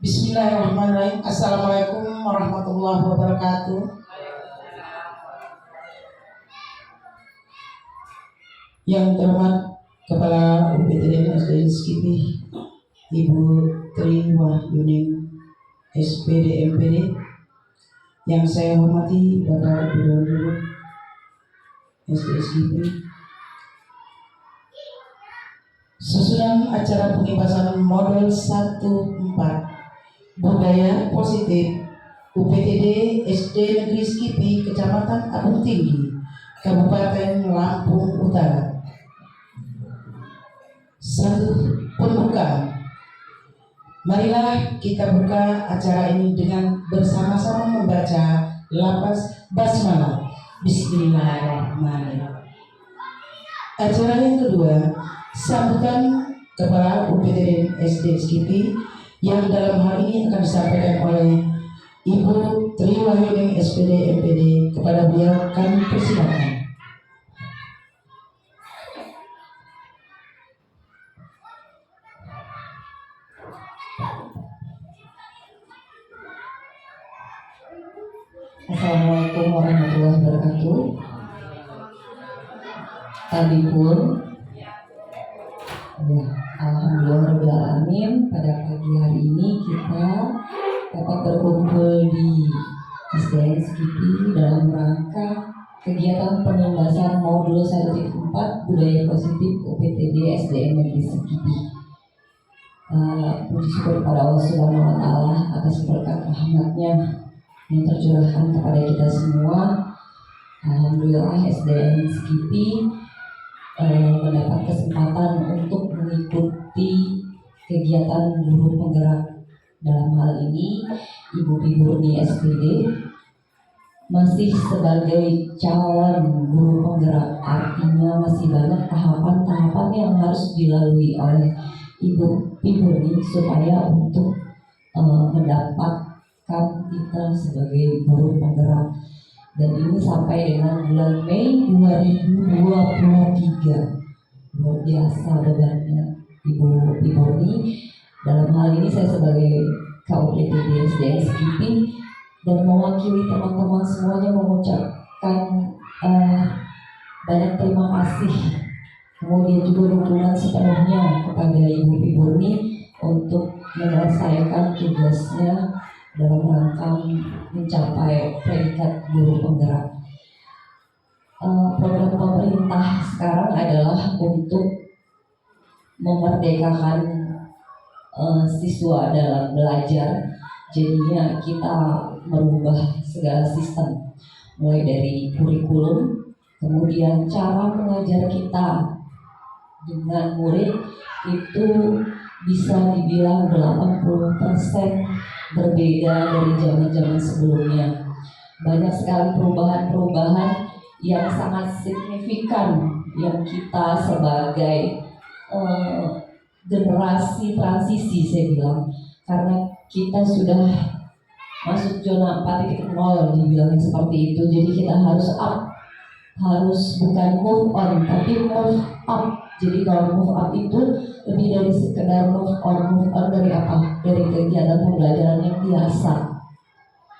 Bismillahirrahmanirrahim. Assalamualaikum warahmatullahi wabarakatuh. Yang terhormat Kepala UPTD SDN Skipi Ibu Tri Wahyuning SPD MPD, yang saya hormati Bapak Gubernur SDN Skipi. Susunan acara pengibasan modul 14 budaya positif UPTD SD Negeri Skipi, Kecamatan Agung Tinggi, Kabupaten Lampung Utara. Satu, pembukaan. Marilah kita buka acara ini dengan bersama-sama membaca lafaz basmalah. Bismillahirrahmanirrahim. Acara yang kedua, sambutan Kepala UPTD SD Skipi, yang dalam hal ini akan disampaikan oleh Ibu Tri Wahyuning SPD MPD. Kepada beliau kami persilakan. Assalamualaikum warahmatullahi wabarakatuh. Tadi pun alhamdulillahirrahmanirrahim, pada pagi hari ini kita dapat berkumpul di SDN Skipi dalam rangka kegiatan penugasan modul 14 budaya positif UPTD SDN Negeri Skipi. Puji syukur kepada Allah Subhanahu wa Ta'ala atas berkat rahmatnya yang tercurahkan kepada kita semua. Alhamdulillah SDN Skipi mendapat kesempatan untuk mengikuti kegiatan guru penggerak. Dalam hal ini Ibu Bibur SPD masih sebagai calon guru penggerak, artinya masih banyak tahapan-tahapan yang harus dilalui oleh Ibu Bibur supaya untuk mendapatkan titel sebagai guru penggerak. Dan ini sampai dengan bulan Mei 2023. Luar biasa bebannya Ibu Biboni. Dalam hal ini saya sebagai KUPTD SDN Skipi dan mewakili teman-teman semuanya mengucapkan banyak terima kasih. Kemudian juga dukungan sepenuhnya kepada Ibu Biboni untuk menyelesaikan tugasnya dalam rangka mencapai predikat guru penggerak. Program pemerintah sekarang adalah untuk memerdekakan siswa dalam belajar. Jadinya kita merubah segala sistem, mulai dari kurikulum, kemudian cara mengajar kita dengan murid itu bisa dibilang 80% berbeda dari zaman-zaman sebelumnya. Banyak sekali perubahan-perubahan yang sangat signifikan yang kita sebagai generasi transisi, saya bilang, karena kita sudah masuk zona 4.0 dibilangnya seperti itu. Jadi kita harus up, harus bukan move on tapi move up. Jadi kalau move up itu lebih dari sekedar move on dari apa? Dari kegiatan pembelajaran yang biasa.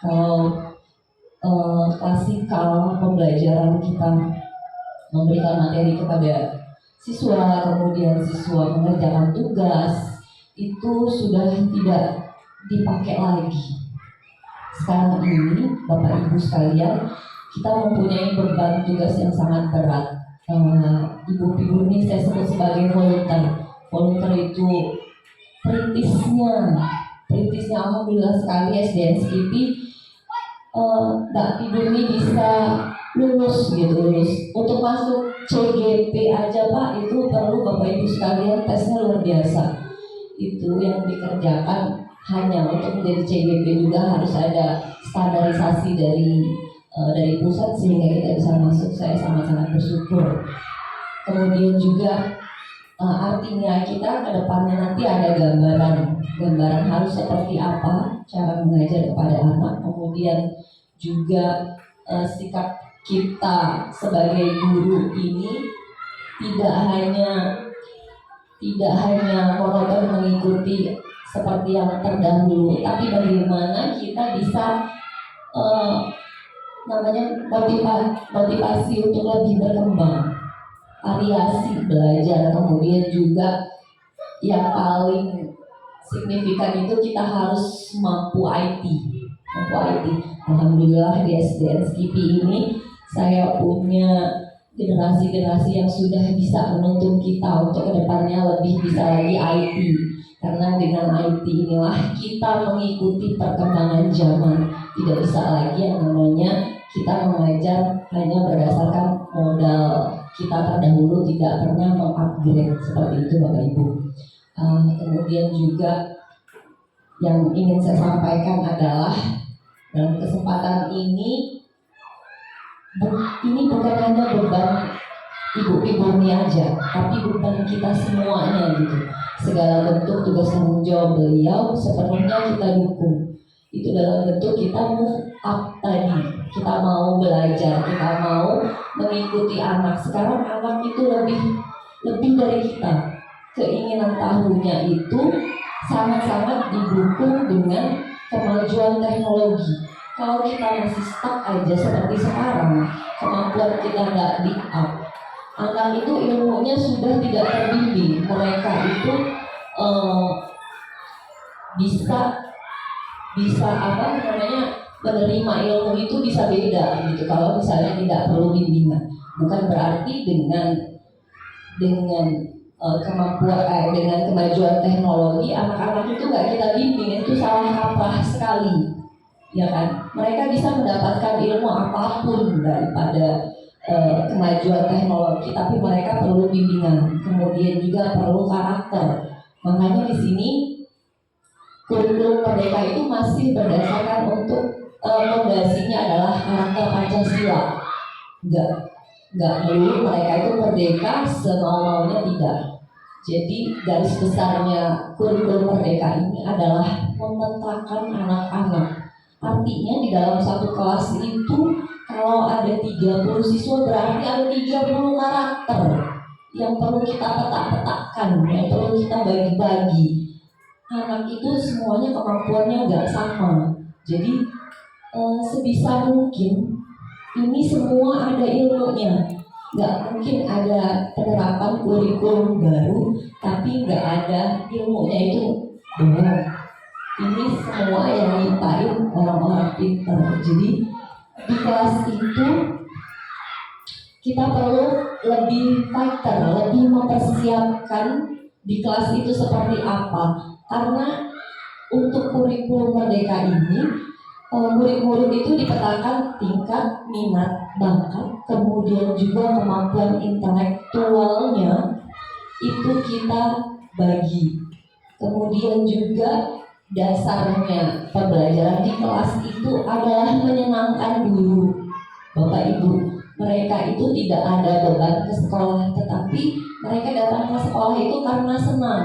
Kalau klasikal pembelajaran kita memberikan materi kepada siswa, kemudian siswa mengerjakan tugas, itu sudah tidak dipakai lagi. Sekarang ini Bapak Ibu sekalian, kita mempunyai beban tugas yang sangat berat. Ibu-ibu ini saya sebut sebagai volunteer. Volunteer itu perintisnya alhamdulillah sekali SDN Skipi. Mbak Ibu ini bisa lulus. Untuk masuk CGP aja Pak, itu perlu Bapak Ibu sekalian tesnya luar biasa. Itu yang dikerjakan hanya untuk menjadi CGP juga harus ada standarisasi dari pusat sehingga kita bisa masuk. Saya sangat-sangat bersyukur. Kemudian juga artinya kita ke depannya nanti ada gambaran harus seperti apa cara mengajar kepada anak. Kemudian juga sikap kita sebagai guru ini tidak hanya monoton mengikuti seperti yang terdahulu, tapi bagaimana kita bisa motivasi untuk lebih berkembang, variasi belajar. Kemudian juga yang paling signifikan itu kita harus mampu IT. Alhamdulillah di SDN Skipi ini saya punya generasi-generasi yang sudah bisa menuntun kita untuk kedepannya lebih bisa lagi IT. Karena dengan IT inilah kita mengikuti perkembangan zaman. Tidak bisa lagi yang namanya kita mengajar hanya berdasarkan modal kita terdahulu, tidak pernah mengupgrade seperti itu Bapak Ibu. Kemudian juga yang ingin saya sampaikan adalah dalam kesempatan ini bukan hanya beban Ibu Murni aja, tapi beban kita semuanya gitu. Segala bentuk tugas tanggung jawab beliau sepenuhnya kita dukung. Itu dalam bentuk kita move up tadi. Kita mau belajar, kita mau mengikuti anak. Sekarang anak itu lebih dari kita. Keinginan tahunya itu sangat-sangat didukung dengan kemajuan teknologi. Kalau kita masih stuck aja seperti sekarang, kemampuan kita nggak di up, anak itu ilmunya sudah tidak terbimbing. Mereka itu bisa menerima ilmu itu bisa beda gitu. Kalau misalnya tidak perlu bimbingan, bukan berarti dengan dengan kemajuan teknologi anak-anak itu nggak kita bimbing, itu salah kaprah sekali, ya kan? Mereka bisa mendapatkan ilmu apapun daripada kemajuan teknologi, tapi mereka perlu bimbingan, kemudian juga perlu karakter. Makanya di sini kurikulum Merdeka itu masih berdasarkan untuk fondasinya adalah karakter Pancasila. Enggak melulu mereka itu merdeka semau-maunya, tidak. Jadi garis besarnya kurikulum Merdeka ini adalah memetakan anak-anak. Artinya di dalam satu kelas itu kalau ada 30 siswa berarti ada 30 karakter yang perlu kita petak-petakkan, yang perlu kita bagi-bagi. Anak itu semuanya kemampuannya nggak sama. Jadi sebisa mungkin ini semua ada ilmunya. Nggak mungkin ada penerapan kurikulum baru tapi nggak ada ilmunya, itu bohong. Ini semua yang nyiptain orang-orang pintar. Jadi di kelas itu kita perlu lebih fighter, lebih mempersiapkan di kelas itu seperti apa. Karena untuk kurikulum Merdeka ini murid-murid itu dipetakan tingkat minat, bakat, kemudian juga kemampuan intelektualnya itu kita bagi. Kemudian juga dasarnya pembelajaran di kelas itu adalah menyenangkan dulu Bapak Ibu. Mereka itu tidak ada beban ke sekolah, tetapi mereka datang ke sekolah itu karena senang,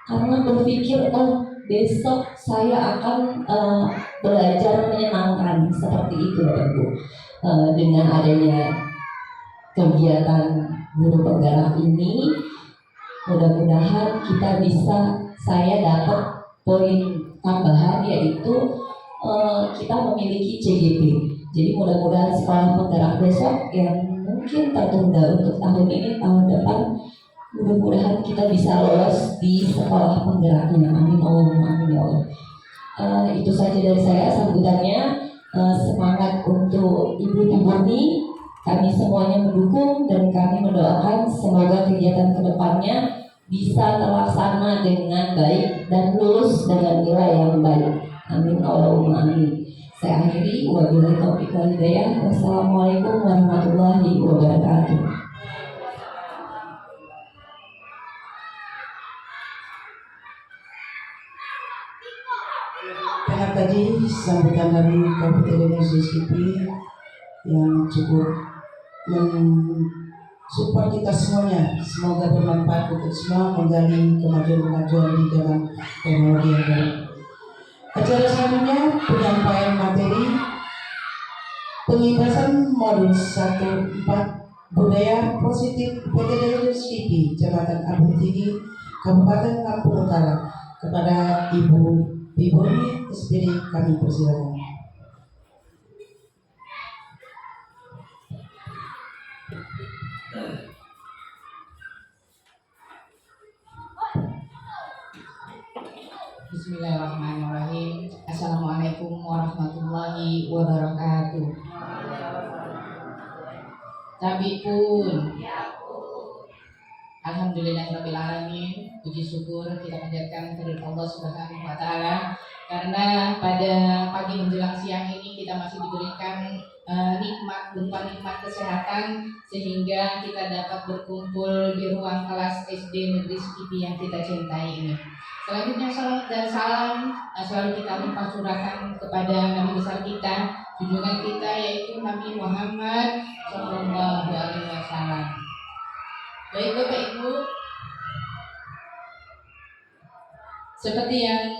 karena berpikir besok saya akan belajar menyenangkan, seperti itu Bapak Ibu. Dengan adanya kegiatan guru penggerak ini, mudah-mudahan kita bisa, saya dapat poin tambahan, yaitu kita memiliki CGP. Jadi mudah-mudahan sekolah penggerak besok yang mungkin tertunda untuk tahun ini, tahun depan, mudah-mudahan kita bisa lolos di sekolah penggeraknya. Amin Allahumma amin ya Allah. Itu saja dari saya sambutannya. Semangat untuk Ibu Murni. Kami semuanya mendukung dan kami mendoakan semoga kegiatan kedepannya bisa terlaksana dengan baik dan lulus dengan nilai yang baik. Amin Allahumma amin. Saya akhiri, wabillahi taufiq wal hidayah. Wassalamualaikum warahmatullahi wabarakatuh. Karena tadi sambutan dari Kabupaten Skipi yang cukup support kita semuanya, semoga bermanfaat untuk semua, menggali kemajuan-kemajuan di dalam teknologi yang baru. Acara selanjutnya penyampaian materi pengibasan modul 1/4 budaya positif PTD Skipi, Jabatan Abu Tinggi, Kabupaten Lampung Utara. Kepada Ibu Biboni SPD kami persilakan. Bismillahirrahmanirrahim. Assalamualaikum warahmatullahi wabarakatuh. Tabi pun. Alhamdulillahirabbil alamin. Puji syukur kita panjatkan kepada Allah Subhanahu wa taala karena pada pagi menjelang siang ini kita masih diberikan nikmat berupa nikmat kesehatan sehingga kita dapat berkumpul di ruang kelas SD Negeri Sekipi yang kita cintai ini. Selanjutnya salam dan salam selalu kita limpah curahkan kepada Nabi besar kita, junjungan kita yaitu Nabi Muhammad Sallallahu Alaihi Wasallam. Baik Bapak Ibu, seperti yang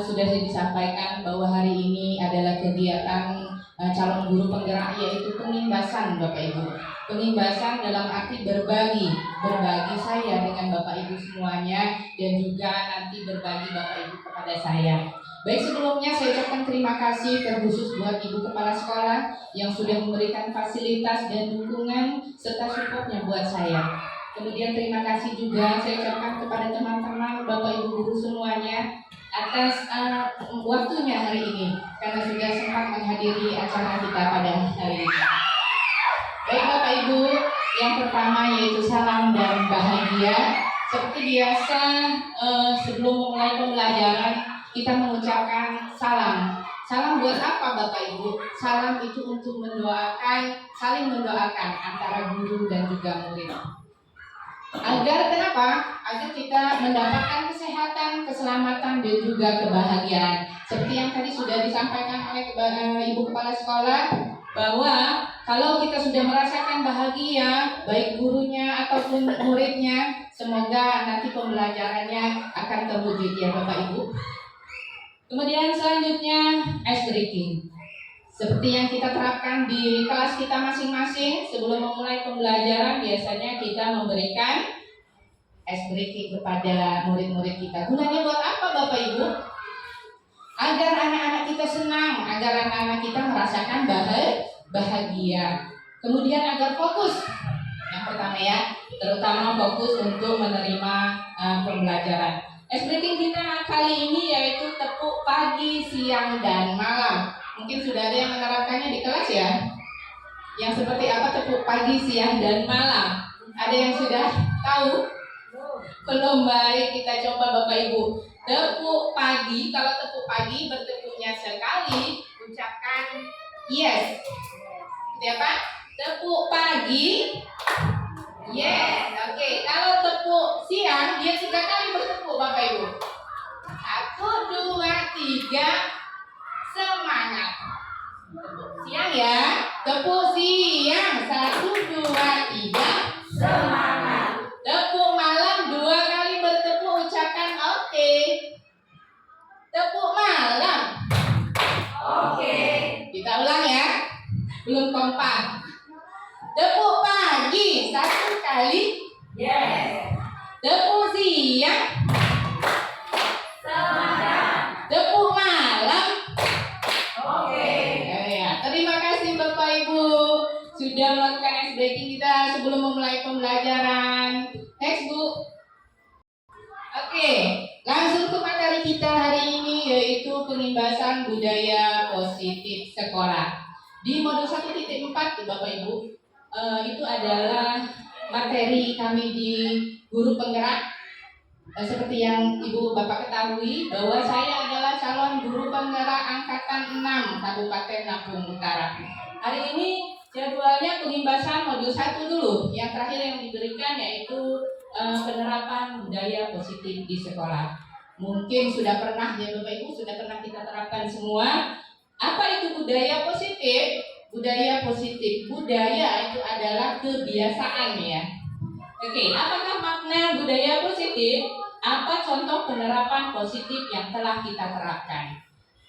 sudah disampaikan bahwa hari ini adalah kegiatan calon guru penggerak yaitu pengimbasan Bapak Ibu. Pengimbasan dalam arti berbagi saya dengan Bapak Ibu semuanya dan juga nanti berbagi Bapak Ibu kepada saya. Baik, sebelumnya saya ucapkan terima kasih terkhusus buat Ibu Kepala Sekolah yang sudah memberikan fasilitas dan dukungan serta supportnya buat saya. Kemudian terima kasih juga saya ucapkan kepada teman-teman Bapak Ibu guru semuanya atas waktunya hari ini karena sudah sempat menghadiri acara kita pada hari ini. Baik Bapak Ibu, yang pertama yaitu salam dan bahagia. Seperti biasa sebelum memulai pembelajaran kita mengucapkan salam. Salam buat apa Bapak Ibu? Salam itu untuk mendoakan, saling mendoakan antara guru dan juga murid. Agar kenapa? Agar kita mendapatkan kesehatan, keselamatan dan juga kebahagiaan. Seperti yang tadi sudah disampaikan oleh Ibu Kepala Sekolah bahwa kalau kita sudah merasakan bahagia, baik gurunya ataupun muridnya, semoga nanti pembelajarannya akan terwujud ya Bapak Ibu. Kemudian selanjutnya ice breaking. Seperti yang kita terapkan di kelas kita masing-masing, sebelum memulai pembelajaran biasanya kita memberikan ice breaking kepada murid-murid kita. Gunanya buat apa Bapak Ibu? Agar anak-anak kita senang, agar anak-anak kita merasakan bahagia. Kemudian agar fokus. Yang pertama ya, terutama fokus untuk menerima pembelajaran. Ice breaking kita kali ini yaitu tepuk pagi, siang, dan malam. Mungkin sudah ada yang menerapkannya di kelas ya. Yang seperti apa tepuk pagi, siang, dan malam? Ada yang sudah tahu? Belum. Baik, kita coba Bapak Ibu. Tepuk pagi, kalau tepuk pagi bertepuknya sekali, ucapkan yes. Seperti apa? Tepuk pagi, yes. Oke, kalau tepuk siang, dia 3 kali bertepuk Bapak Ibu. 1, 2, 3, semangat. Tepuk siang ya. Tepuk siang 1, 2, 3, semangat. Tepuk malam 2 kali bertepuk, ucapkan oke. Tepuk malam. Oke. Kita ulang ya. Belum kompak. Tepuk pagi 1 kali. Yes. Tepuk siang. Semangat. Tepuk malam. Oke. Ya, terima kasih Bapak Ibu sudah melakukan ice breaking kita sebelum memulai pembelajaran. Next Bu. Oke, langsung ke materi kita hari ini yaitu pengimbasan budaya positif sekolah. Di modul 1.4 Bapak Ibu, itu adalah materi kami di guru penggerak. Seperti yang Ibu Bapak ketahui bahwa saya adalah calon guru penggerak angkatan 6 Kabupaten Lampung Utara. Hari ini jadwalnya pengimbasan modul 1 dulu. Yang terakhir yang diberikan yaitu penerapan budaya positif di sekolah. Mungkin sudah pernah ya Bapak Ibu, sudah pernah kita terapkan semua. Apa itu budaya positif? Budaya positif, budaya itu adalah kebiasaan ya. Oke, apakah makna budaya positif? Apa contoh penerapan positif yang telah kita terapkan?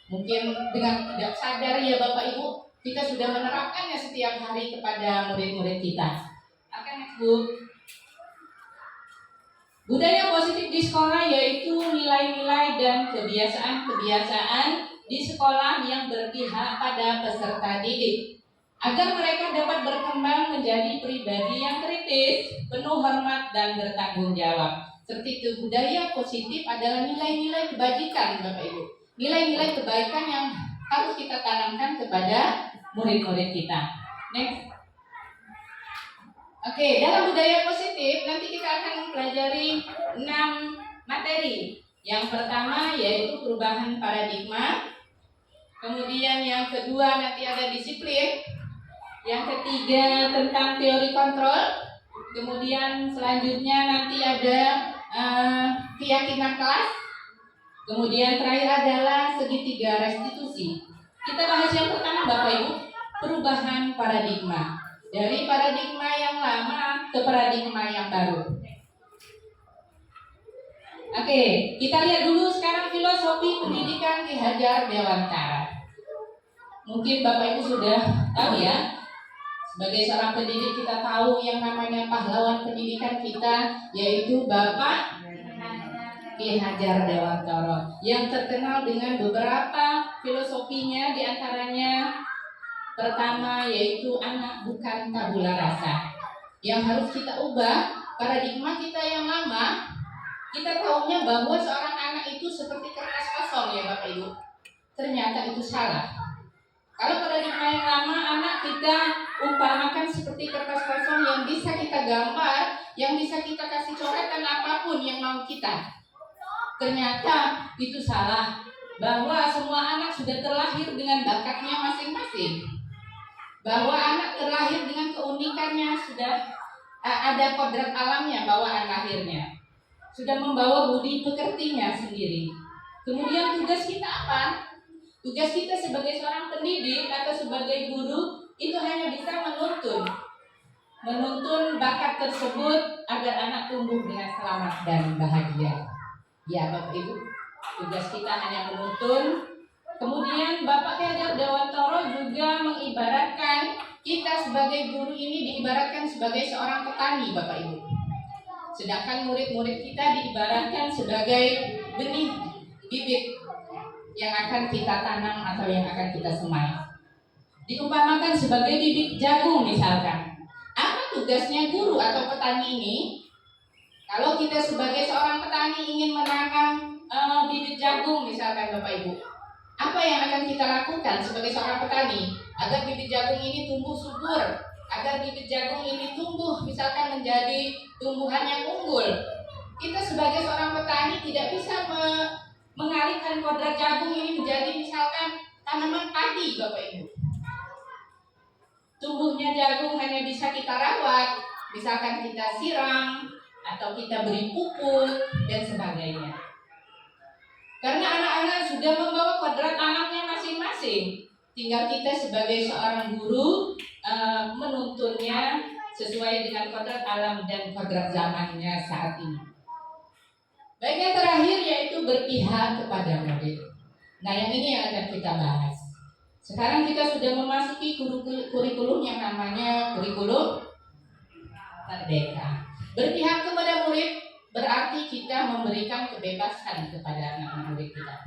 Mungkin dengan tidak sadar ya Bapak Ibu, kita sudah menerapkannya setiap hari kepada murid-murid kita. Akan Bu. Budaya positif di sekolah yaitu nilai-nilai dan kebiasaan-kebiasaan di sekolah yang berpihak pada peserta didik agar mereka dapat berkembang menjadi pribadi yang kritis, penuh hormat dan bertanggung jawab. Seperti itu, budaya positif adalah nilai-nilai kebajikan, Bapak Ibu. Nilai-nilai kebaikan yang harus kita tanamkan kepada murid-murid kita. Next. Oke, dalam budaya positif nanti kita akan mempelajari 6 materi. Yang pertama yaitu perubahan paradigma. Kemudian yang kedua nanti ada disiplin. Yang ketiga tentang teori kontrol. Kemudian selanjutnya nanti ada keyakinan kelas. Kemudian terakhir adalah segitiga restitusi. Kita bahas yang pertama Bapak Ibu, perubahan paradigma. Dari paradigma yang lama ke paradigma yang baru. Oke, kita lihat dulu sekarang filosofi pendidikan Ki Hajar Dewantara. Mungkin Bapak Ibu sudah tahu ya. Sebagai seorang pendidik kita tahu yang namanya pahlawan pendidikan kita yaitu Bapak Ki Hajar Dewantara yang terkenal dengan beberapa filosofinya, diantaranya pertama yaitu anak bukan tabula rasa, yang harus kita ubah paradigma kita yang lama. Kita tahunya bahwa seorang anak itu seperti kertas kosong ya Bapak Ibu. Ternyata itu salah. Kalau paradigma yang lama, anak kita umpamakan seperti kertas kosong yang bisa kita gambar, yang bisa kita kasih coretan apapun yang mau kita. Ternyata itu salah. Bahwa semua anak sudah terlahir dengan bakatnya masing-masing. Bahwa anak terlahir dengan keunikannya, sudah ada kodrat alamnya bawaan lahirnya, sudah membawa budi pekertinya sendiri. Kemudian tugas kita apa? Tugas kita sebagai seorang pendidik atau sebagai guru itu hanya bisa menuntun bakat tersebut agar anak tumbuh dengan selamat dan bahagia. Ya Bapak Ibu, tugas kita hanya menuntun. Kemudian Bapak Ki Hajar Dewantara juga mengibaratkan kita sebagai guru ini diibaratkan sebagai seorang petani Bapak Ibu. Sedangkan murid-murid kita diibaratkan sebagai benih bibit yang akan kita tanam atau yang akan kita semai. Diumpamakan sebagai bibit jagung misalkan. Apa tugasnya guru atau petani ini? Kalau kita sebagai seorang petani ingin menanam bibit jagung misalkan Bapak Ibu, apa yang akan kita lakukan sebagai seorang petani agar bibit jagung ini tumbuh subur, agar bibit jagung ini tumbuh misalkan menjadi tumbuhan yang unggul? Kita sebagai seorang petani tidak bisa mengalihkan kodrat jagung ini menjadi misalkan tanaman padi Bapak Ibu. Tumbuhnya jagung hanya bisa kita rawat, misalkan kita siram atau kita beri pupuk dan sebagainya. Karena anak-anak sudah membawa kodrat alamnya masing-masing. Tinggal kita sebagai seorang guru menuntunnya sesuai dengan kodrat alam dan kodrat zamannya saat ini. Baik, yang terakhir yaitu berpihak kepada murid. Nah, yang ini yang akan kita bahas. Sekarang kita sudah memasuki kurikulum yang namanya kurikulum merdeka. Berpihak kepada murid berarti kita memberikan kebebasan kepada anak murid kita.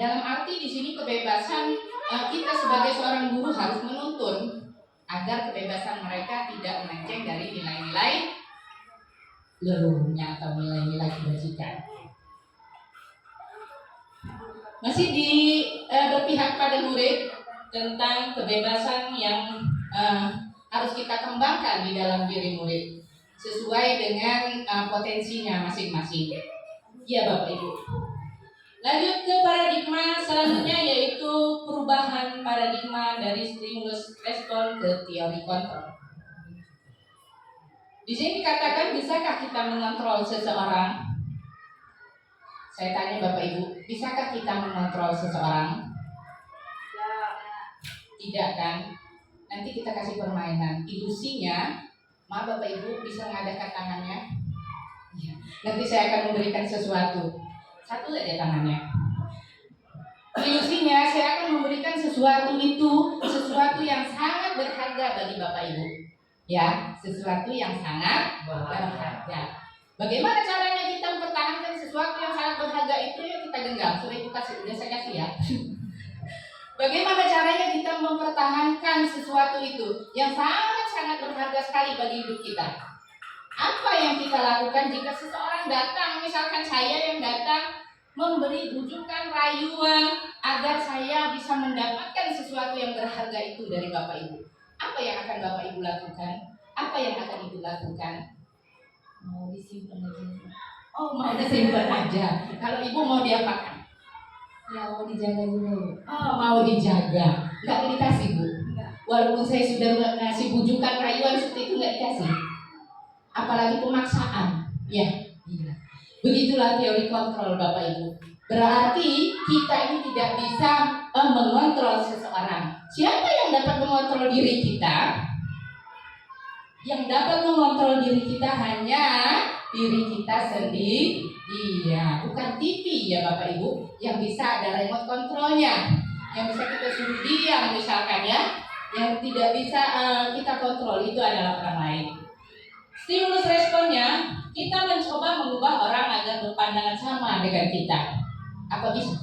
Dalam arti di sini kebebasan kita sebagai seorang guru harus menuntun agar kebebasan mereka tidak melenceng dari nilai-nilai leluhurnya atau nilai-nilai kebajikan. Masih di berpihak pada murid tentang kebebasan yang harus kita kembangkan di dalam diri murid sesuai dengan potensinya masing-masing. Ya Bapak Ibu. Lanjut ke paradigma selanjutnya yaitu perubahan paradigma dari stimulus respon ke teori kontrol. Di sini dikatakan, bisakah kita mengontrol seseorang? Saya tanya Bapak Ibu, bisakah kita mengontrol seseorang? Tidak kan? Nanti kita kasih permainan. Ilusinya, maaf Bapak Ibu, bisa mengadakan tangannya? Ya. Nanti saya akan memberikan sesuatu. Satu saja tangannya. Ilusinya, saya akan memberikan sesuatu yang sangat berharga bagi Bapak Ibu. Ya, sesuatu yang sangat berharga. Bagaimana caranya kita mempertahankan sesuatu yang sangat berharga itu? Yuk kita genggam. Sudah ibu kasih, udah saya kasih ya. Bagaimana caranya kita mempertahankan sesuatu itu yang sangat-sangat berharga sekali bagi hidup kita? Apa yang kita lakukan jika seseorang datang, misalkan saya yang datang, memberi bujukan, rayuan agar saya bisa mendapatkan sesuatu yang berharga itu dari Bapak Ibu? Apa yang akan Bapak Ibu lakukan? Apa yang akan Ibu lakukan? Mau disimpan aja. Oh, mau disimpan aja. Kalau Ibu mau diapakan? Ya mau dijaga juga Bu. Oh, mau dijaga. Nggak dikasih Bu. Walaupun saya sudah ngasih bujukan, rayuan seperti itu nggak dikasih. Apalagi pemaksaan. Ya, iya. Begitulah teori kontrol Bapak Ibu. Berarti kita ini tidak bisa mengontrol seseorang. Siapa yang dapat mengontrol diri kita? Yang dapat mengontrol diri kita hanya diri kita sendiri. Iya, bukan TV ya Bapak Ibu. Yang bisa ada remote kontrolnya, yang bisa kita suruh diam misalkan ya. Yang tidak bisa kita kontrol itu adalah orang lain. Stimulus responnya, kita mencoba mengubah orang agar berpandangan sama dengan kita. Apa bisa?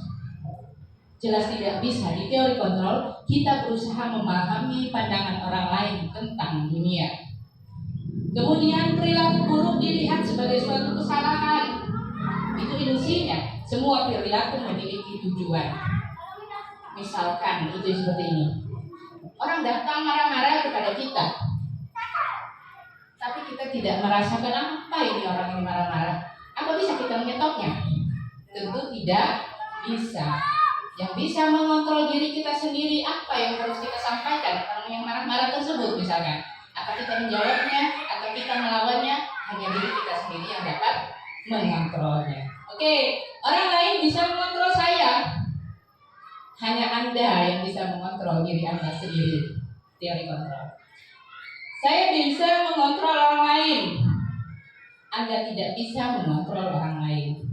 Jelas tidak bisa. Di teori kontrol, kita berusaha memahami pandangan orang lain tentang dunia. Kemudian perilaku buruk dilihat sebagai suatu kesalahan. Itu ilusinya. Semua perilaku memiliki tujuan. Misalkan itu seperti ini. Orang datang marah-marah kepada kita, tapi kita tidak merasakan apa ini orang ini marah-marah. Apa bisa kita menyetopnya? Tentu tidak bisa. Yang bisa mengontrol diri kita sendiri, apa yang harus kita sampaikan orang yang marah-marah tersebut misalkan. Apa kita menjawabnya atau kita melawannya, hanya diri kita sendiri yang dapat mengontrolnya. Oke, orang lain bisa mengontrol saya. Hanya Anda yang bisa mengontrol diri Anda sendiri. Teori kontrol. Saya bisa mengontrol orang lain. Anda tidak bisa mengontrol orang lain.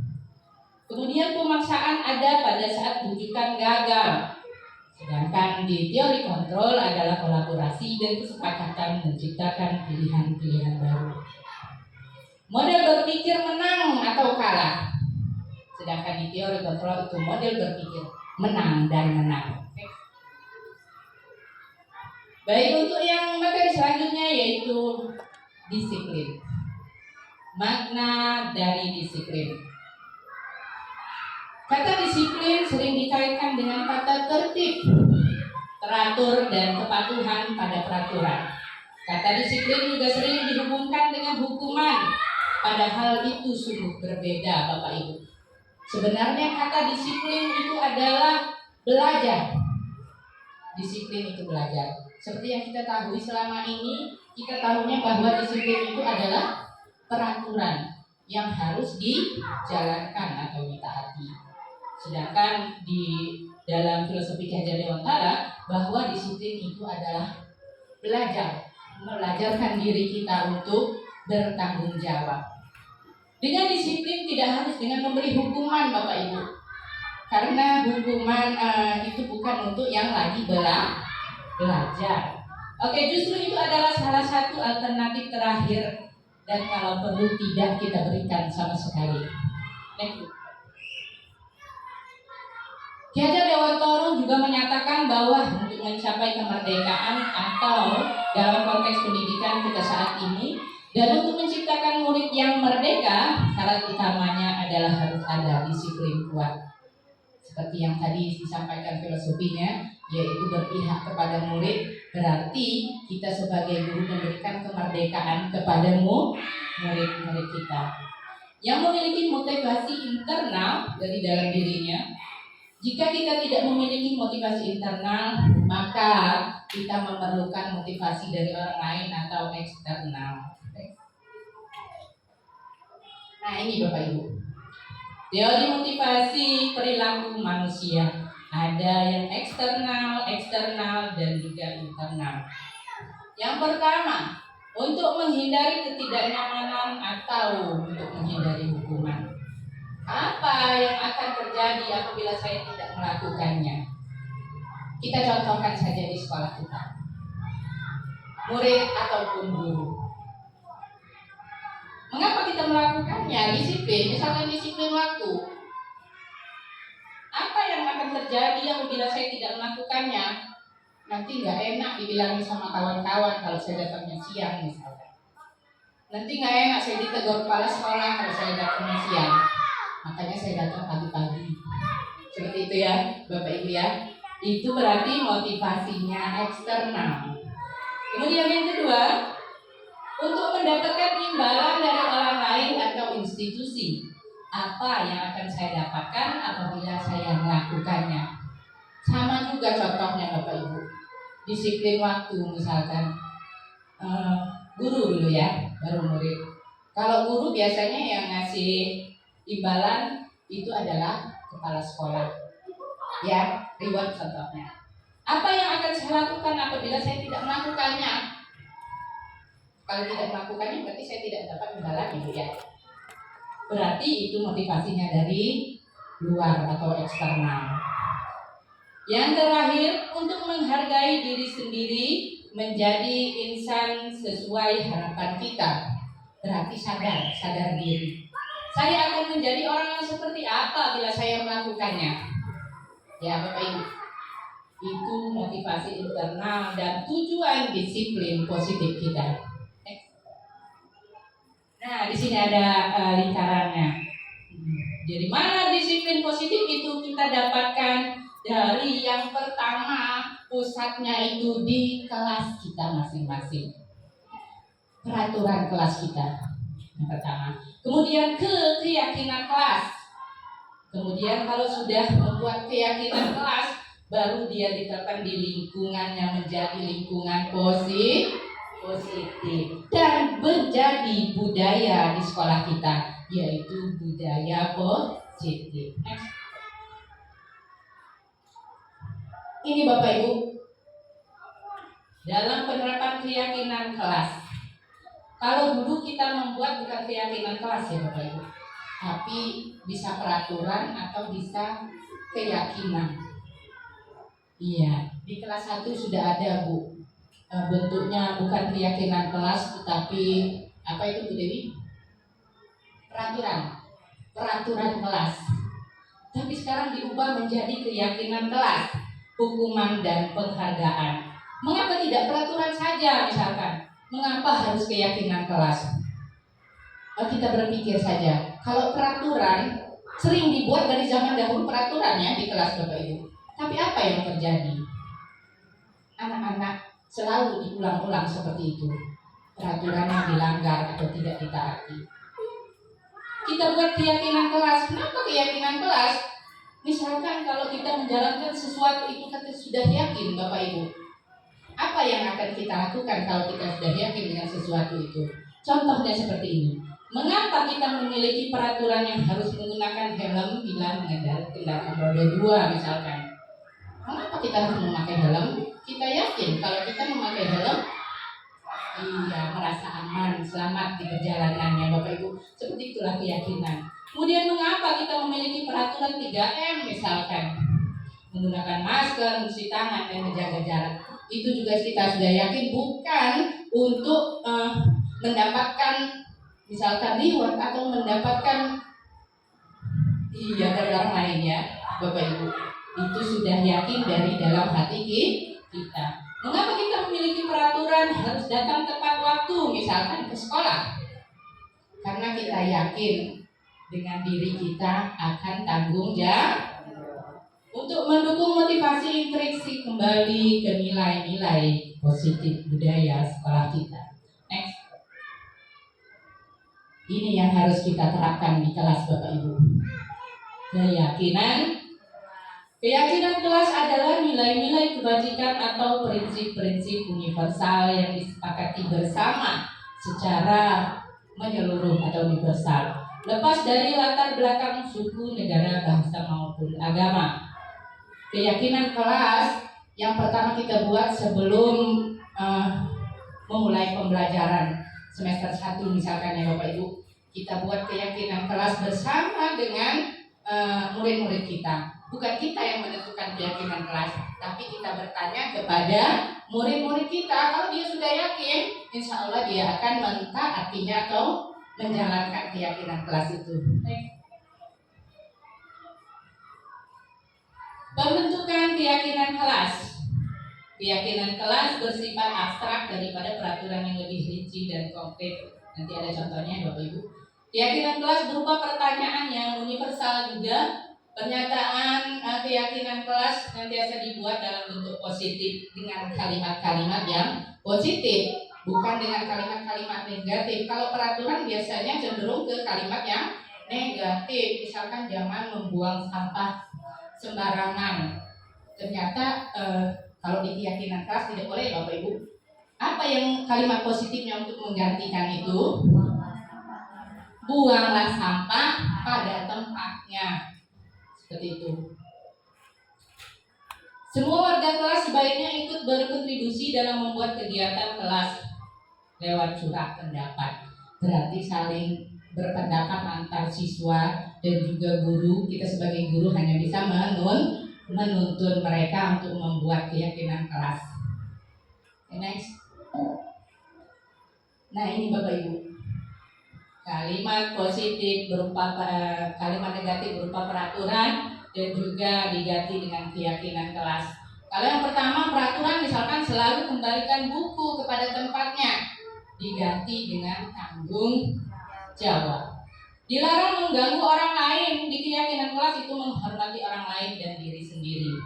Kemudian pemaksaan ada pada saat bujukan gagal. Sedangkan di teori kontrol adalah kolaborasi dan kesepakatan menciptakan pilihan-pilihan baru. Model berpikir menang atau kalah. Sedangkan di teori kontrol itu model berpikir menang dan menang. Baik, untuk yang materi selanjutnya yaitu disiplin. Makna dari disiplin. Kata disiplin sering dikaitkan dengan kata tertib, teratur, dan kepatuhan pada peraturan. Kata disiplin juga sering dihubungkan dengan hukuman, padahal itu sungguh berbeda Bapak Ibu. Sebenarnya kata disiplin itu adalah belajar. Disiplin itu belajar. Seperti yang kita tahu selama ini, kita tahunya bahwa disiplin itu adalah peraturan yang harus dijalankan atau ditaati. Sedangkan di dalam filosofi Ki Hajar Dewantara bahwa disiplin itu adalah belajar, melajarkan diri kita untuk bertanggung jawab. Dengan disiplin tidak harus dengan memberi hukuman Bapak Ibu, karena hukuman itu bukan untuk yang lagi belajar. Oke, justru itu adalah salah satu alternatif terakhir dan kalau perlu tidak kita berikan sama sekali. Next. Ki Hajar Dewantara juga menyatakan bahwa untuk mencapai kemerdekaan atau dalam konteks pendidikan kita saat ini dan untuk menciptakan murid yang merdeka, syarat utamanya adalah harus ada disiplin kuat. Seperti yang tadi disampaikan filosofinya, yaitu berpihak kepada murid, berarti kita sebagai guru memberikan kemerdekaan kepada murid-murid kita yang memiliki motivasi internal dari dalam dirinya. Jika kita tidak memiliki motivasi internal, maka kita memerlukan motivasi dari orang lain atau eksternal. Nah, ini Bapak Ibu, teori motivasi perilaku manusia. Ada yang eksternal, dan juga internal. Yang pertama, untuk menghindari ketidaknyamanan atau untuk menghindari hukuman. Apa yang akan terjadi apabila saya tidak melakukannya? Kita contohkan saja di sekolah kita. Murid ataupun guru Mengapa kita melakukannya? Disiplin, misalkan disiplin waktu. Apa yang akan terjadi apabila saya tidak melakukannya? Nanti nggak enak dibilangin sama kawan-kawan kalau saya datangnya siang misalkan. Nanti nggak enak saya ditegur kepala sekolah kalau saya datangnya siang. Makanya saya datang pagi-pagi. Seperti itu ya, Bapak Ibu ya. Itu berarti motivasinya eksternal. Kemudian yang kedua, untuk mendapatkan imbalan dari orang lain atau institusi. Apa yang akan saya dapatkan apabila saya melakukannya? Sama juga contohnya Bapak Ibu. Disiplin waktu misalkan. Guru dulu ya, baru murid. Kalau guru biasanya yang ngasih imbalan itu adalah kepala sekolah. Ya, reward contohnya. Apa yang akan saya lakukan apabila saya tidak melakukannya? Kalau tidak melakukannya berarti saya tidak dapat imbalan gitu ya. Berarti itu motivasinya dari luar atau eksternal. Yang terakhir, untuk menghargai diri sendiri, menjadi insan sesuai harapan kita. Berarti sadar diri. Saya akan menjadi orang yang seperti apa bila saya melakukannya? Ya Bapak Ibu, itu motivasi internal dan tujuan disiplin positif kita. Nah, di sini ada lingkarannya. Jadi mana disiplin positif itu kita dapatkan dari yang pertama, pusatnya itu di kelas kita masing-masing. Peraturan kelas kita yang pertama. Kemudian keyakinan kelas. Kemudian kalau sudah membuat keyakinan kelas, baru dia diterapkan di lingkungannya menjadi lingkungan positif dan menjadi budaya di sekolah kita, yaitu budaya positif. Next. Ini Bapak Ibu, dalam penerapan keyakinan kelas. Kalau dulu kita membuat bukan keyakinan kelas ya Bapak Ibu, tapi bisa peraturan atau bisa keyakinan. Iya, di kelas 1 sudah ada Bu. Bentuknya bukan keyakinan kelas tetapi apa itu Bu Dewi? Peraturan kelas. Tapi sekarang diubah menjadi keyakinan kelas, hukuman dan penghargaan. Mengapa tidak peraturan saja misalkan? Mengapa harus keyakinan kelas? Kita berpikir saja, kalau peraturan sering dibuat dari zaman dahulu peraturannya di kelas Bapak Ibu. Tapi apa yang terjadi? Anak-anak selalu diulang-ulang seperti itu. Peraturan yang dilanggar atau tidak ditaati. Kita buat keyakinan kelas. Kenapa keyakinan kelas? Misalkan kalau kita menjalankan sesuatu itu kita sudah yakin Bapak Ibu. Apa yang akan kita lakukan kalau kita sudah yakin dengan sesuatu itu? Contohnya seperti ini. Mengapa kita memiliki peraturan yang harus menggunakan helm bila mengendarai kendaraan roda 2 misalkan? Mengapa kita harus memakai helm? Kita yakin kalau kita memakai helm, merasa aman, selamat di perjalanannya Bapak Ibu. Seperti itulah keyakinan. Kemudian mengapa kita memiliki peraturan 3M misalkan? Menggunakan masker, mencuci tangan, dan menjaga jarak. Itu juga kita sudah yakin bukan untuk mendapatkan misalkan reward atau mendapatkan dari orang lain ya Bapak Ibu. Itu sudah yakin dari dalam hati kita. Mengapa kita memiliki peraturan harus datang tepat waktu misalkan ke sekolah? Karena kita yakin dengan diri kita akan tanggung jawab. Untuk mendukung motivasi intrinsik kembali ke nilai-nilai positif budaya sekolah kita. Next. Ini yang harus kita terapkan di kelas Bapak Ibu. Keyakinan kelas adalah nilai-nilai kebajikan atau prinsip-prinsip universal yang disepakati bersama secara menyeluruh atau universal, lepas dari latar belakang suku, negara, bahasa maupun agama. Keyakinan kelas yang pertama kita buat sebelum memulai pembelajaran semester 1 misalkan ya Bapak Ibu, kita buat keyakinan kelas bersama dengan murid-murid kita. Bukan kita yang menentukan keyakinan kelas, tapi kita bertanya kepada murid-murid kita. Kalau dia sudah yakin, insya Allah dia akan mentaatinya atau menjalankan keyakinan kelas itu. Pembentukan keyakinan kelas. Keyakinan kelas bersifat abstrak daripada peraturan yang lebih rinci dan konkret. Nanti ada contohnya Bapak Ibu. Keyakinan kelas berupa pertanyaan yang universal juga. Pernyataan keyakinan kelas nantiasa dibuat dalam bentuk positif dengan kalimat-kalimat yang positif, bukan dengan kalimat-kalimat negatif. Kalau peraturan biasanya cenderung ke kalimat yang negatif. Misalkan jangan membuang sampah sembarangan. Ternyata kalau di keyakinan kelas tidak boleh Bapak Ibu. Apa yang kalimat positifnya untuk menggantikan itu? Buanglah sampah pada tempatnya. Seperti itu. Semua warga kelas sebaiknya ikut berkontribusi dalam membuat kegiatan kelas lewat surat pendapat. Berarti saling berpendapat antar siswa dan juga guru. Kita sebagai guru hanya bisa menuntun mereka untuk membuat keyakinan kelas. Next. Nah ini Bapak Ibu, kalimat positif berupa kalimat negatif berupa peraturan dan juga diganti dengan keyakinan kelas. Kalau yang pertama peraturan misalkan selalu kembalikan buku kepada tempatnya, diganti dengan tanggung jawab. Dilarang mengganggu orang lain. Di keyakinan kelas itu menghormati orang lain dan diri sendiri.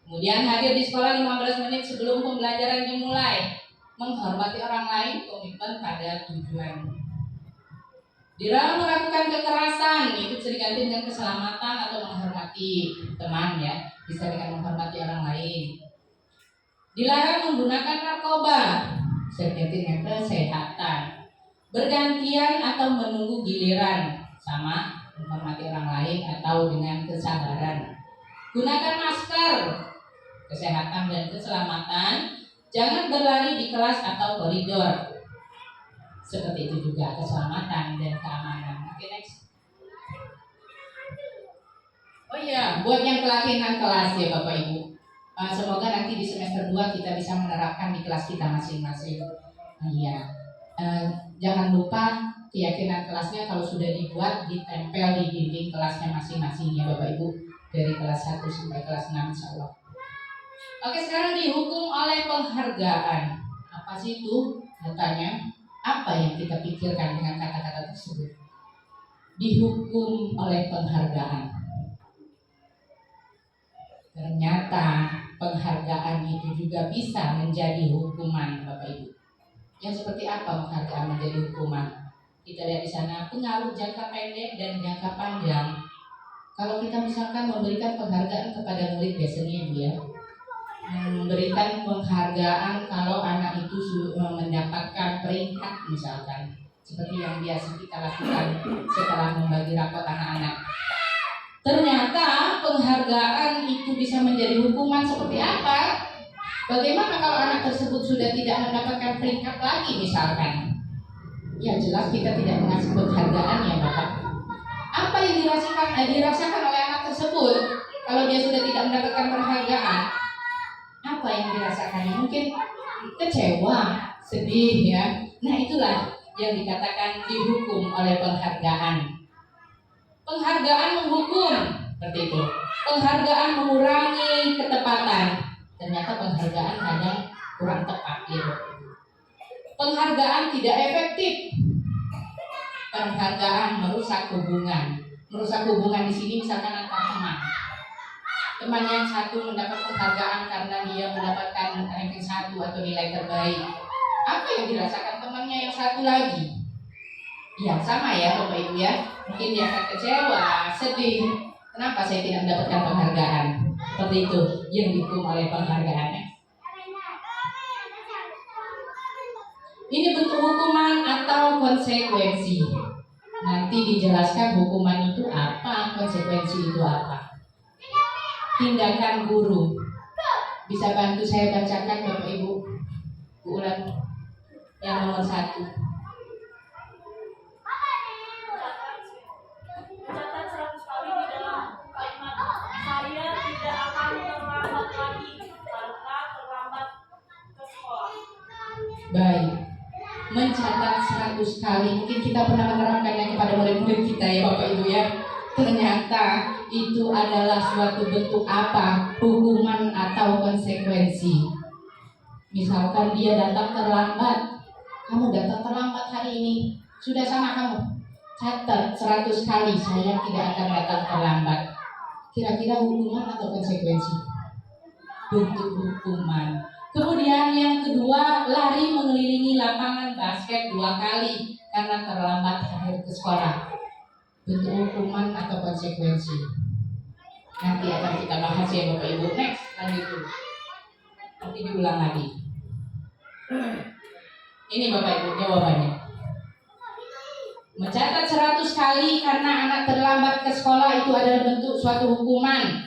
Kemudian hadir di sekolah 15 menit sebelum pembelajaran dimulai, menghormati orang lain, komitmen pada tujuan. Dilarang melakukan kekerasan, itu bisa diganti dengan keselamatan atau menghormati teman ya, bisa dengan menghormati orang lain. Dilarang menggunakan narkoba, bisa diganti dengan kesehatan. Bergantian atau menunggu giliran, sama menghormati orang lain atau dengan kesabaran. Gunakan masker, kesehatan dan keselamatan. Jangan berlari di kelas atau koridor. Seperti itu juga keselamatan dan keamanan. Oke, next. Oh iya, buat yang keyakinan kelas ya Bapak Ibu. Semoga nanti di semester 2 kita bisa menerapkan di kelas kita masing-masing. Iya. Jangan lupa keyakinan kelasnya kalau sudah dibuat ditempel di dinding kelasnya masing-masing ya Bapak Ibu. Dari kelas 1 sampai kelas 6 insyaallah. Oke, sekarang dihukum oleh penghargaan. Apa sih itu? Katanya. Apa yang kita pikirkan dengan kata-kata tersebut? Dihukum oleh penghargaan. Ternyata penghargaan itu juga bisa menjadi hukuman, Bapak Ibu. Yang seperti apa penghargaan menjadi hukuman? Kita lihat di sana pengaruh jangka pendek dan jangka panjang. Kalau kita misalkan memberikan penghargaan kepada murid biasanya dia memberikan penghargaan kalau anak itu mendapatkan peringkat misalkan, seperti yang biasa kita lakukan setelah membagi rapot anak-anak. Ternyata penghargaan itu bisa menjadi hukuman seperti apa? Bagaimana kalau anak tersebut sudah tidak mendapatkan peringkat lagi misalkan? Ya jelas kita tidak mengasih penghargaan ya Bapak. Apa yang dirasakan oleh anak tersebut kalau dia sudah tidak mendapatkan penghargaan? Apa yang dirasakannya? Mungkin kecewa, sedih ya. Nah itulah yang dikatakan dihukum oleh penghargaan. Penghargaan menghukum, seperti itu. Penghargaan mengurangi ketepatan. Ternyata penghargaan kadang kurang tepat gitu. Penghargaan tidak efektif. Penghargaan merusak hubungan. Merusak hubungan di sini misalkan antar teman. Teman yang satu mendapat penghargaan karena dia mendapatkan ranking 1 atau nilai terbaik. Apa yang dirasakan temannya yang satu lagi? Ya sama ya Bapak Ibu ya. Mungkin dia akan kecewa, sedih. Kenapa saya tidak mendapatkan penghargaan? Seperti itu yang dihukum oleh penghargaannya. Ini bentuk hukuman atau konsekuensi. Nanti dijelaskan hukuman itu apa, konsekuensi itu apa. Tindakan guru. Bisa bantu saya bacakan Bapak Ibu? Bu Ulan yang nomor 1. Catat 100 kali di dalam kalimat. Saya tidak akan terlambat lagi karena terlambat ke sekolah. Baik. Mencatat 100 kali. Mungkin kita pernah menerapkannya kepada murid-murid kita ya Bapak Ibu ya. Ternyata itu adalah suatu bentuk apa? Hukuman atau konsekuensi. Misalkan dia datang terlambat. Kamu datang terlambat hari ini. Sudah sama kamu. Catat 100 kali saya tidak akan datang terlambat. Kira-kira hukuman atau konsekuensi? Bentuk hukuman. Kemudian yang kedua, lari mengelilingi lapangan basket 2 kali karena terlambat hadir ke sekolah. Bentuk hukuman atau konsekuensi? Nanti akan kita bahas ya Bapak Ibu. Next, lanjut dulu. Nanti diulang lagi. Ini Bapak Ibu jawabannya. Mencatat 100 kali karena anak terlambat ke sekolah itu adalah bentuk suatu hukuman.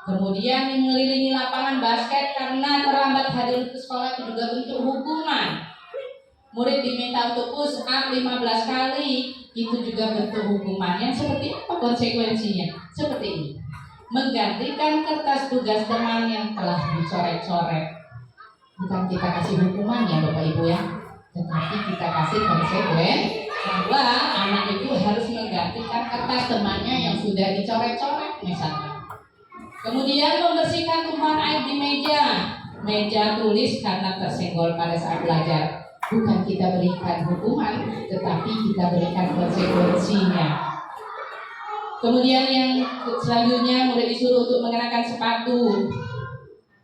Kemudian mengelilingi lapangan basket karena terlambat hadir ke sekolah itu juga bentuk hukuman. Murid diminta untuk push up 15 kali, itu juga bentuk hukuman. Yang seperti apa konsekuensinya? Seperti ini. Menggantikan kertas tugas teman yang telah dicoret-coret. Bukan kita kasih hukuman ya Bapak Ibu ya, tetapi kita kasih konsekuensi bahwa anak itu harus menggantikan kertas temannya yang sudah dicoret-coret misalnya. Kemudian membersihkan tumpahan air di meja tulis karena tersenggol pada saat belajar. Bukan kita berikan hukuman, tetapi kita berikan konsekuensinya. Kemudian yang selanjutnya murid disuruh untuk mengenakan sepatu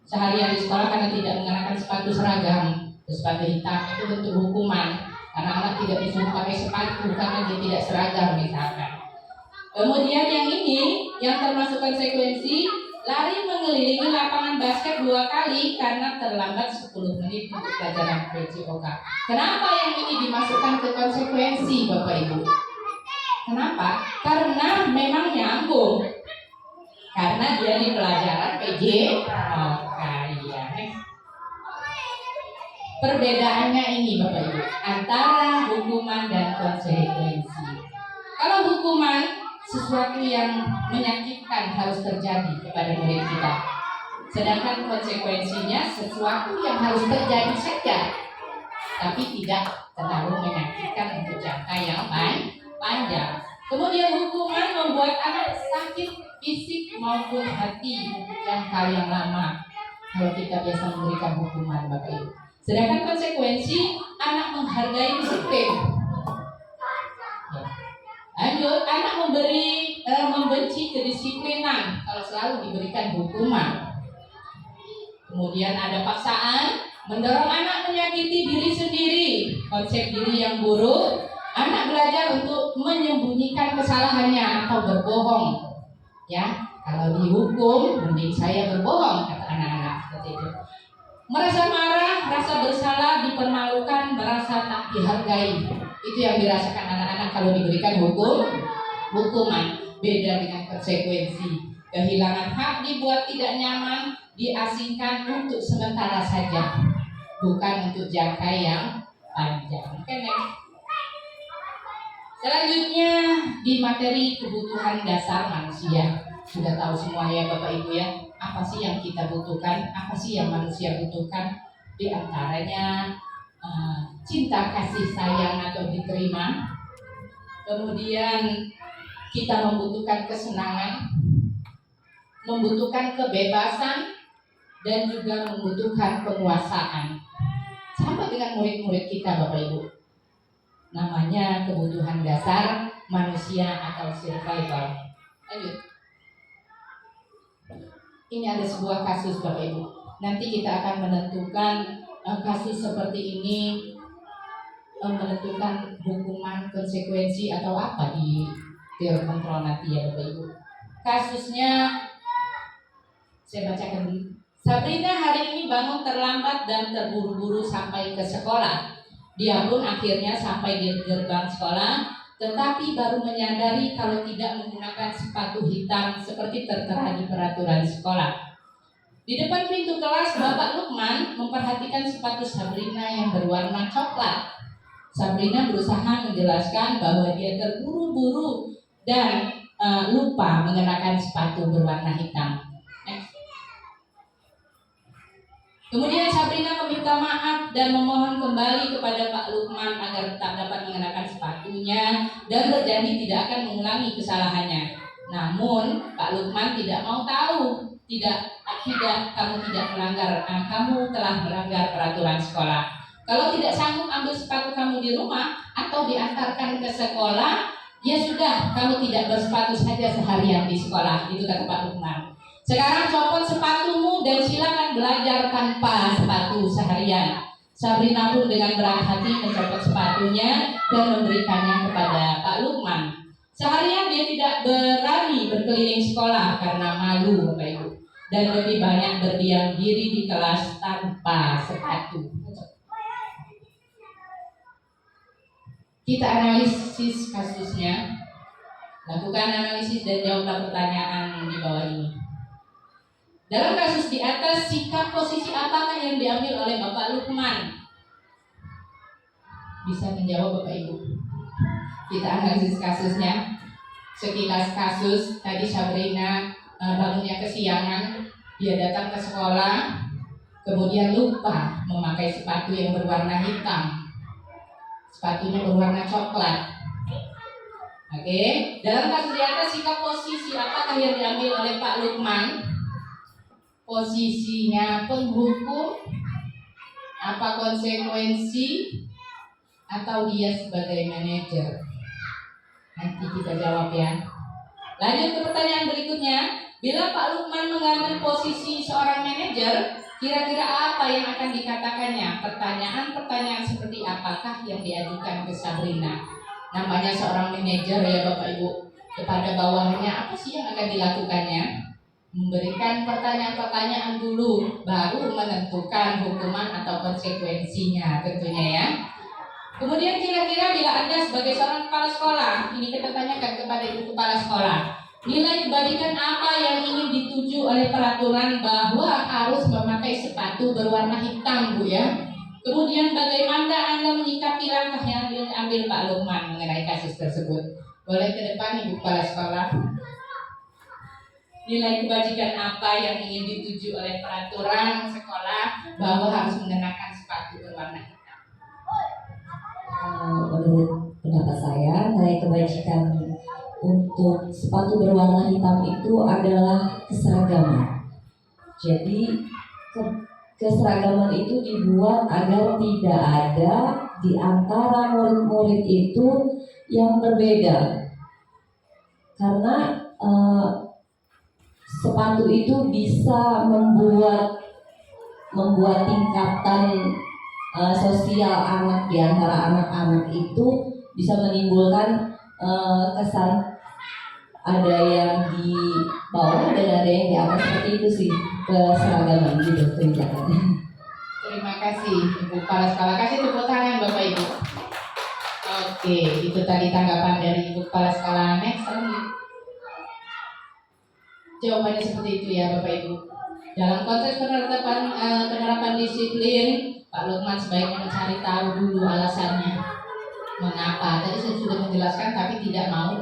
seharian di sekolah karena tidak mengenakan sepatu seragam, sepatu hitam, itu bentuk hukuman. Karena anak tidak disuruh pakai sepatu karena dia tidak seragam misalkan. Kemudian yang ini yang termasuk konsekuensi, lari mengelilingi lapangan basket 2 kali karena terlambat 10 menit untuk pelajaran PJOK. Kenapa yang ini dimasukkan ke konsekuensi Bapak Ibu? Kenapa? Karena memang nyambung. Karena dia di pelajaran PJOK ya. Perbedaannya ini Bapak Ibu antara hukuman dan konsekuensi. Kalau hukuman sesuatu yang menyakitkan harus terjadi kepada murid kita. Sedangkan konsekuensinya sesuatu yang harus terjadi saja, tapi tidak terlalu menyakitkan untuk jangka yang panjang. Kemudian hukuman membuat anak sakit fisik maupun hati untuk jangka yang lama. Kalau kita biasa memberikan hukuman Bapak Ibu. Sedangkan konsekuensi anak menghargai disiplin. Lanjut, anak membenci kedisiplinan kalau selalu diberikan hukuman. Kemudian ada paksaan, mendorong anak menyakiti diri sendiri, konsep diri yang buruk. Anak belajar untuk menyembunyikan kesalahannya atau berbohong. Ya, kalau dihukum, mending saya berbohong, kata anak-anak seperti itu. Merasa marah, rasa bersalah, dipermalukan, merasa tak dihargai. Itu yang dirasakan anak-anak kalau diberikan hukuman. Beda dengan konsekuensi. Kehilangan hak dibuat tidak nyaman, diasingkan untuk sementara saja, bukan untuk jangka yang panjang. Oke, next. Selanjutnya di materi kebutuhan dasar manusia. Sudah tahu semua ya Bapak Ibu ya, apa sih yang kita butuhkan, apa sih yang manusia butuhkan. Di antaranya cinta kasih sayang atau diterima. Kemudian kita membutuhkan kesenangan, membutuhkan kebebasan, dan juga membutuhkan penguasaan. Sama dengan murid-murid kita Bapak Ibu. Namanya kebutuhan dasar manusia atau survival. Lanjut. Ini ada sebuah kasus Bapak Ibu. Nanti kita akan menentukan kasus seperti ini, menentukan hukuman, konsekuensi atau apa di teori kontrol nanti ya Bapak Ibu. Kasusnya saya bacakan dulu. Sabrina hari ini bangun terlambat dan terburu-buru sampai ke sekolah. Dia pun akhirnya sampai di gerbang sekolah, tetapi baru menyadari kalau tidak menggunakan sepatu hitam seperti tertera di peraturan sekolah. Di depan pintu kelas, Bapak Lukman memperhatikan sepatu Sabrina yang berwarna coklat. Sabrina berusaha menjelaskan bahwa dia terburu-buru dan lupa mengenakan sepatu berwarna hitam. Next. Kemudian Sabrina meminta maaf dan memohon kembali kepada Pak Lukman agar tetap dapat mengenakan sepatunya dan berjanji tidak akan mengulangi kesalahannya. Namun Pak Lukman tidak mau tahu. Kamu tidak melanggar, kamu telah melanggar peraturan sekolah. Kalau tidak sanggup ambil sepatu kamu di rumah atau diantarkan ke sekolah, ya sudah, kamu tidak bersepatu saja seharian di sekolah. Itu kata Pak Lukman. Sekarang copot sepatumu dan silakan belajar tanpa sepatu seharian. Sabrina pun dengan berat hati mencopot sepatunya dan memberikannya kepada Pak Lukman. Seharian dia tidak berani berkeliling sekolah karena malu, Bapak Ibu, dan lebih banyak berdiam diri di kelas tanpa sepatu. Kita analisis kasusnya, lakukan analisis dan jawablah pertanyaan di bawah ini. Dalam kasus di atas, sikap posisi apakah yang diambil oleh Bapak Lukman? Bisa menjawab Bapak Ibu? Kita analisis kasusnya. Sekilas kasus, tadi Sabrina bangunnya kesiangan, dia datang ke sekolah, kemudian lupa memakai sepatu yang berwarna hitam. Sepatunya berwarna coklat. Oke, dalam kasus di atas, sikap posisi apakah yang diambil oleh Pak Lukman? Posisinya penghukum, apa konsekuensi, atau dia sebagai manajer? Nanti kita jawab ya. Lanjut ke pertanyaan berikutnya. Bila Pak Lukman mengambil posisi seorang manajer, kira-kira apa yang akan dikatakannya? Pertanyaan-pertanyaan seperti apakah yang diajukan ke Sabrina? Namanya seorang manajer ya Bapak Ibu. Kepada bawahannya apa sih yang akan dilakukannya? Memberikan pertanyaan-pertanyaan dulu, baru menentukan hukuman atau konsekuensinya tentunya ya. Kemudian kira-kira bila Anda sebagai seorang kepala sekolah, ini kita tanyakan kepada Ibu Kepala Sekolah, nilai kebajikan apa yang ingin dituju oleh peraturan bahwa harus memakai sepatu berwarna hitam, Bu ya? Kemudian bagaimana Anda menyikapi langkah yang diambil Pak Lukman mengenai kasus tersebut? Boleh ke depan Ibu Kepala Sekolah. Nilai kebajikan apa yang ingin dituju oleh peraturan sekolah bahwa harus mengenakan sepatu berwarna hitam? Menurut pendapat saya, nilai kebajikan untuk sepatu berwarna hitam itu adalah keseragaman. Jadi keseragaman itu dibuat agar tidak ada di antara murid-murid itu yang berbeda. Karena sepatu itu bisa membuat tingkatan sosial anak di antara anak-anak itu bisa menimbulkan kesan ada yang di bawah dan ada yang di atas, seperti itu sih keseragaman gitu kebijakannya. Terima kasih Ibu Kepala Sekolah. Kasih tepuk tangan Bapak Ibu. Oke, itu tadi tanggapan dari Ibu Kepala Sekolah. Next, jawabannya seperti itu ya Bapak Ibu. Dalam konteks penerapan disiplin, Pak Lukman sebaiknya mencari tahu dulu alasannya. Mengapa? Tadi saya sudah menjelaskan, tapi tidak mau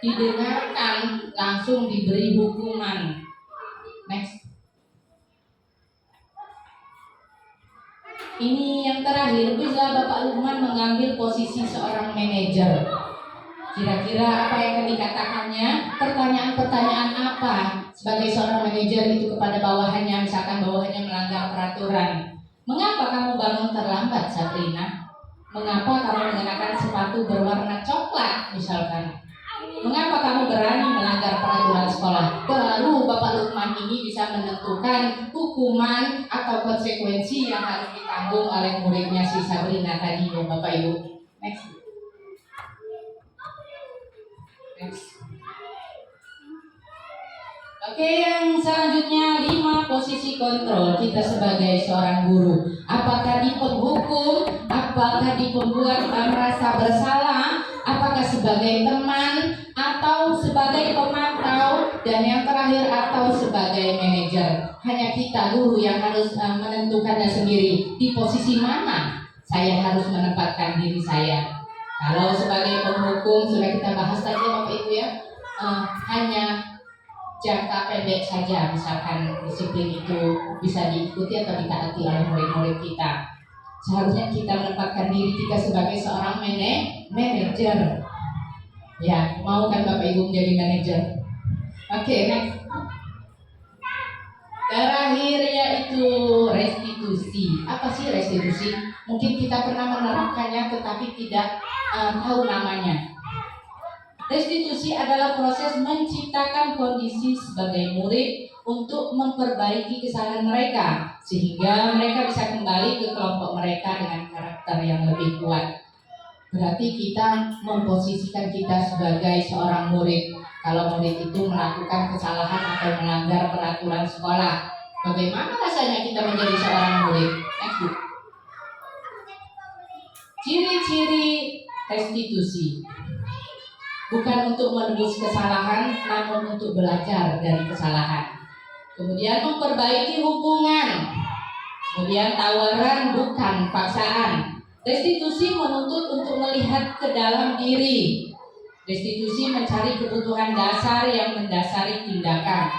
didengarkan, langsung diberi hukuman. Next. Ini yang terakhir, bila Bapak Lukman mengambil posisi seorang manajer, kira-kira apa yang akan dikatakannya? Pertanyaan-pertanyaan apa sebagai seorang manajer itu kepada bawahannya, misalkan bawahannya melanggar peraturan. Mengapa kamu bangun terlambat, Sabrina? Mengapa kamu mengenakan sepatu berwarna coklat, misalkan? Mengapa kamu berani melanggar peraturan sekolah? Baru Bapak Lukman ini bisa menentukan hukuman atau konsekuensi yang harus ditanggung oleh muridnya si Sabrina tadi ya Bapak Ibu. Next. Oke, yang selanjutnya 5 posisi kontrol kita sebagai seorang guru. Apakah di penghukum, apakah di pembuat merasa bersalah, apakah sebagai teman, atau sebagai pemantau, dan yang terakhir atau sebagai manajer. Hanya kita guru yang harus menentukannya sendiri. Di posisi mana saya harus menempatkan diri saya. Kalau sebagai penghukum sudah kita bahas tadi Bapak Ibu ya, hanya jangka pendek saja, misalkan disiplin itu bisa diikuti atau ditaati oleh murid-murid kita. Seharusnya kita menempatkan diri kita sebagai seorang manajer. Ya, mau kan Bapak Ibu menjadi manajer? Oke, next. Terakhir yaitu restitusi. Apa sih restitusi? Mungkin kita pernah menerapkannya tetapi tidak tahu namanya. Restitusi adalah proses menciptakan kondisi sebagai murid untuk memperbaiki kesalahan mereka sehingga mereka bisa kembali ke kelompok mereka dengan karakter yang lebih kuat. Berarti kita memposisikan kita sebagai seorang murid. Kalau murid itu melakukan kesalahan atau melanggar peraturan sekolah, bagaimana rasanya kita menjadi seorang murid? Next book. Ciri-ciri restitusi. Bukan untuk menebus kesalahan, namun untuk belajar dari kesalahan. Kemudian memperbaiki hubungan. Kemudian tawaran bukan paksaan. Restitusi menuntut untuk melihat ke dalam diri. Restitusi mencari kebutuhan dasar yang mendasari tindakan.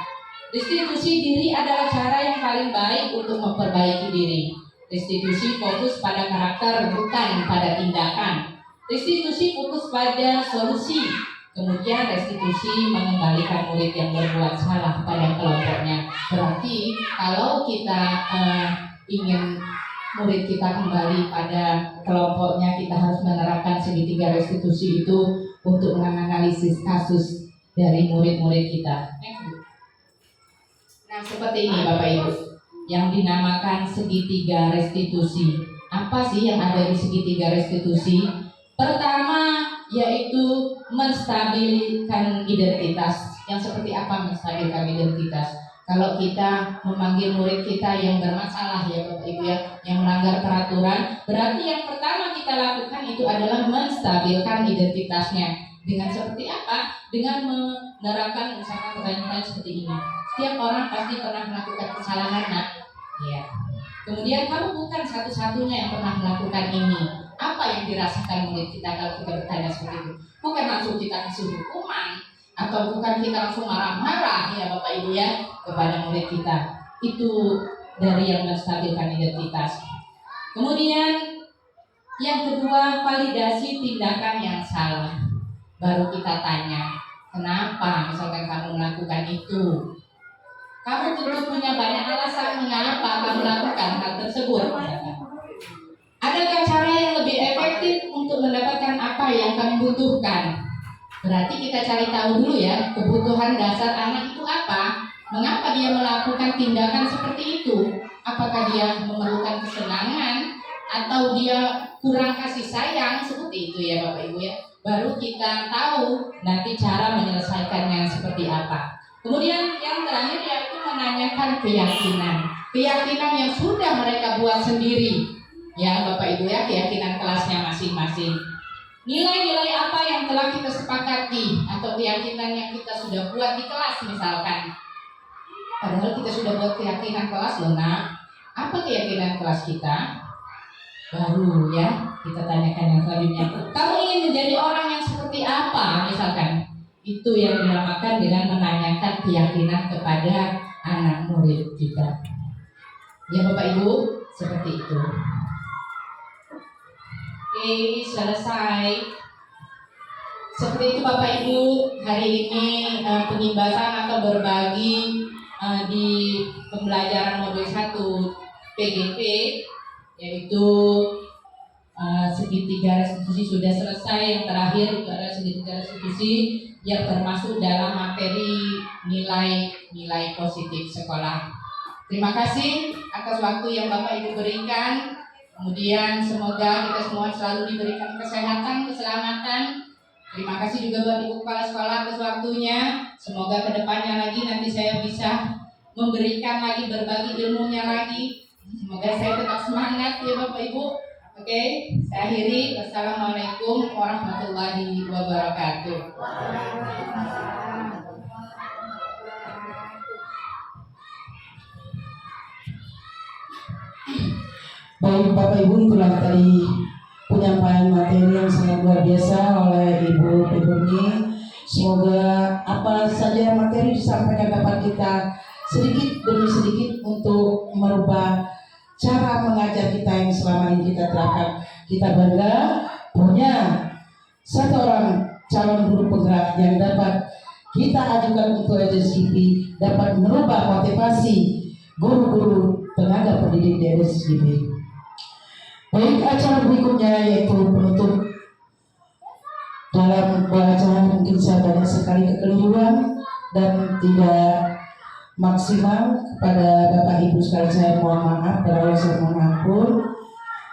Restitusi diri adalah cara yang paling baik untuk memperbaiki diri. Restitusi fokus pada karakter bukan pada tindakan. Restitusi fokus pada solusi. Kemudian restitusi mengembalikan murid yang berbuat salah pada kelompoknya. Berarti kalau kita ingin murid kita kembali pada kelompoknya, kita harus menerapkan segitiga restitusi itu untuk menganalisis kasus dari murid-murid kita. Nah, seperti ini Bapak Ibu, yang dinamakan segitiga restitusi. Apa sih yang ada di segitiga restitusi? Pertama yaitu menstabilkan identitas. Yang seperti apa menstabilkan identitas? Kalau kita memanggil murid kita yang bermasalah ya Bapak Ibu ya, yang melanggar peraturan, berarti yang pertama kita lakukan itu adalah menstabilkan identitasnya. Dengan seperti apa? Dengan menerapkan misalkan pertanyaan seperti ini. Setiap orang pasti pernah melakukan kesalahan, nak. Ya. Kemudian kamu bukan satu-satunya yang pernah melakukan ini. Apa yang dirasakan murid kita kalau kita bertanya seperti itu? Bukan langsung kita kasih hukuman atau bukan kita langsung marah-marah ya Bapak Ibu ya kepada murid kita. Itu dari yang menstabilkan identitas. Kemudian yang kedua, validasi tindakan yang salah. Baru kita tanya, kenapa misalkan kamu melakukan itu? Kamu tentu punya banyak alasan mengapa kamu melakukan hal tersebut. Adakah cara yang lebih efektif untuk mendapatkan apa yang kamu butuhkan? Berarti kita cari tahu dulu ya, kebutuhan dasar anak itu apa? Mengapa dia melakukan tindakan seperti itu? Apakah dia memerlukan kesenangan atau dia kurang kasih sayang? Seperti itu ya Bapak Ibu ya. Baru kita tahu nanti cara menyelesaikannya seperti apa. Kemudian yang terakhir yaitu menanyakan keyakinan. Keyakinan yang sudah mereka buat sendiri. Ya Bapak Ibu ya, keyakinan kelasnya masing-masing. Nilai-nilai apa yang telah kita sepakati atau keyakinan yang kita sudah buat di kelas misalkan. Padahal kita sudah buat keyakinan kelas loh nak. Apa keyakinan kelas kita? Baru ya kita tanyakan yang selanjutnya. Kamu ingin menjadi orang yang seperti apa misalkan? Itu yang dinamakan dengan menanyakan keyakinan kepada anak murid kita. Ya Bapak Ibu, seperti itu. Oke, selesai. Seperti itu Bapak Ibu, hari ini pengimbasan atau berbagi di pembelajaran modul 1 PGP, yaitu segitiga restitusi sudah selesai. Yang terakhir itu adalah segitiga restitusi yang termasuk dalam materi nilai positif sekolah. Terima kasih atas waktu yang Bapak Ibu berikan. Kemudian semoga kita semua selalu diberikan kesehatan, keselamatan. Terima kasih juga buat Ibu Kepala Sekolah atas waktunya. Semoga kedepannya lagi nanti saya bisa memberikan lagi, berbagi ilmunya lagi. Semoga saya tetap semangat ya Bapak Ibu. Oke, saya akhiri. Wassalamualaikum warahmatullahi wabarakatuh. Baik Bapak Ibu, itulah tadi penyampaian materi yang sangat luar biasa oleh Ibu Pebuni Semoga apa saja materi disampaikan dapat kita sedikit demi sedikit untuk merubah cara mengajar kita yang selama ini kita terapkan. Kita bangga punya satu orang calon guru penggerak yang dapat kita ajukan untuk SDSKP, dapat merubah motivasi guru-guru tenaga pendidik di SDSKP. Baik, acara berikutnya yaitu penutup. Dalam acara mungkin saya banyak sekali kekeliruan dan tidak maksimal. Kepada Bapak Ibu sekalian saya mohon maaf, dan saya mohon ampun.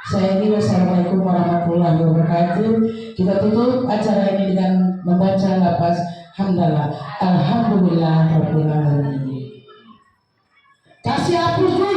Saya ini wassalamualaikum warahmatullahi wabarakatuh. Kita tutup acara ini dengan membaca lafaz hamdalah. Alhamdulillah rabbil alamin. Kasih hapus dulu.